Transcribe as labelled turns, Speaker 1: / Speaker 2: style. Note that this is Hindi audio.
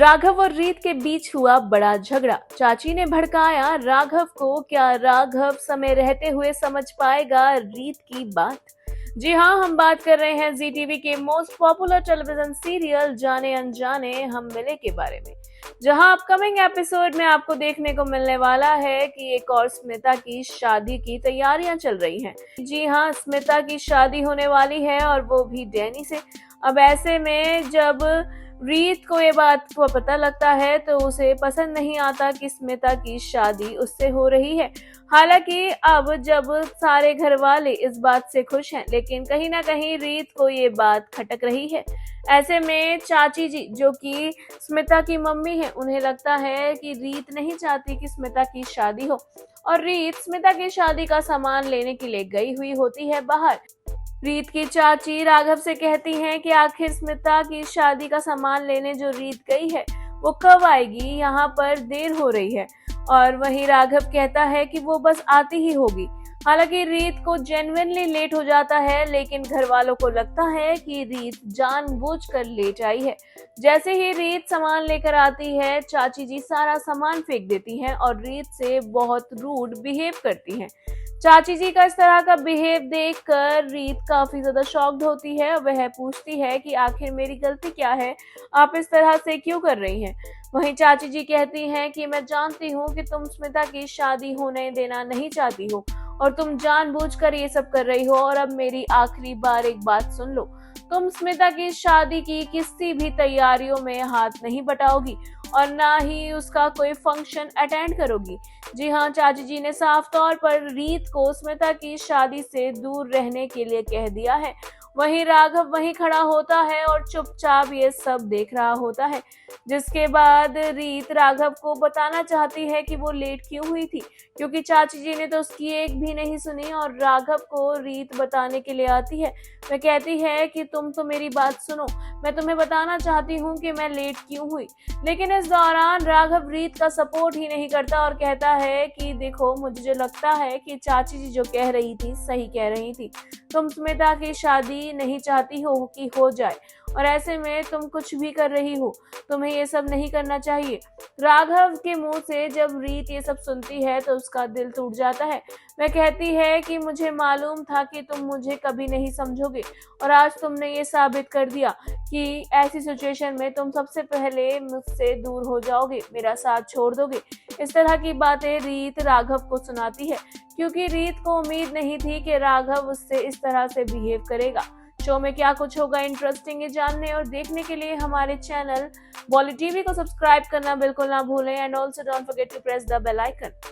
Speaker 1: राघव और रीत के बीच हुआ बड़ा झगड़ा। चाची ने भड़काया राघव को। क्या राघव समय रहते हुए समझ पाएगा रीत की बात? जी हाँ, हम बात कर रहे हैं जी टीवी के मोस्ट पॉपुलर टेलीविजन सीरियल जाने अनजाने हम मिले के बारे में, जहां अपकमिंग एपिसोड में आपको देखने को मिलने वाला है कि एक और स्मिता की शादी की तैयारियां चल रही हैं। जी हाँ, स्मिता की शादी होने वाली है और वो भी डैनी से। अब ऐसे में जब रीत को ये बात को पता लगता है तो उसे पसंद नहीं आता कि स्मिता की शादी उससे हो रही है। हालांकि अब जब सारे घर वाले इस बात से खुश हैं, लेकिन कहीं ना कहीं रीत को ये बात खटक रही है। ऐसे में चाची जी, जो कि स्मिता की मम्मी है, उन्हें लगता है कि रीत नहीं चाहती कि स्मिता की शादी हो और रीत स्मिता की शादी का सामान लेने के लिए गई हुई होती है बाहर। रीत की चाची राघव से कहती हैं कि आखिर स्मिता की शादी का सामान लेने जो रीत गई है वो कब आएगी, यहाँ पर देर हो रही है। और वहीं राघव कहता है कि वो बस आती ही होगी। हालांकि रीत को जेन्युइनली लेट हो जाता है, लेकिन घर वालों को लगता है कि रीत जानबूझकर लेट आई है। जैसे ही रीत सामान लेकर आती है, चाची जी सारा सामान फेंक देती हैं और रीत से बहुत रूड बिहेव करती हैं। चाची जी का इस तरह का बिहेव देखकर रीत काफी ज्यादा शॉक्ड होती है। वह पूछती है कि आखिर मेरी गलती क्या है, आप इस तरह से क्यों कर रही हैं? वहीं चाची जी कहती हैं कि मैं जानती हूँ कि तुम स्मिता की शादी होने देना नहीं चाहती हो और तुम जानबूझकर ये सब कर रही हो। और अब मेरी आखिरी बार एक बात सुन लो, तुम स्मिता की शादी की किसी भी तैयारियों में हाथ नहीं बटाओगी और ना ही उसका कोई फंक्शन अटेंड करोगी। जी हाँ, चाची जी ने साफ तौर पर रीत को स्मिता की शादी से दूर रहने के लिए कह दिया है। वहीं राघव वहीं खड़ा होता है और चुपचाप ये सब देख रहा होता है। जिसके बाद रीत राघव को बताना चाहती है कि वो लेट क्यों हुई थी, क्योंकि चाची जी ने तो उसकी एक भी नहीं सुनी और राघव को रीत बताने के लिए आती है। वह कहती है कि तुम तो मेरी बात सुनो, मैं तुम्हें बताना चाहती हूँ कि मैं लेट क्यों हुई। लेकिन इस दौरान राघव रीत का सपोर्ट ही नहीं करता और कहता है कि देखो, मुझे जो लगता है कि चाची जी जो कह रही थी सही कह रही थी। तुम स्मिता की शादी नहीं चाहती हो कि हो जाए, और ऐसे में तुम कुछ भी कर रही हो। तुम्हें ये सब नहीं करना चाहिए। राघव के मुंह से जब रीत ये सब सुनती है तो उसका दिल टूट जाता है। वह कहती है कि मुझे मालूम था कि तुम मुझे कभी नहीं समझोगे और आज तुमने ये साबित कर दिया कि ऐसी सिचुएशन में तुम सबसे पहले मुझसे दूर हो जाओगे, मेरा साथ छोड़ दोगे। इस तरह की बातें रीत राघव को सुनाती है, क्योंकि रीत को उम्मीद नहीं थी कि राघव उससे इस तरह से बिहेव करेगा। शो में क्या कुछ होगा इंटरेस्टिंग है जानने और देखने के लिए हमारे चैनल बॉली टीवी को सब्सक्राइब करना बिल्कुल ना भूलें and also don't forget to press the bell icon.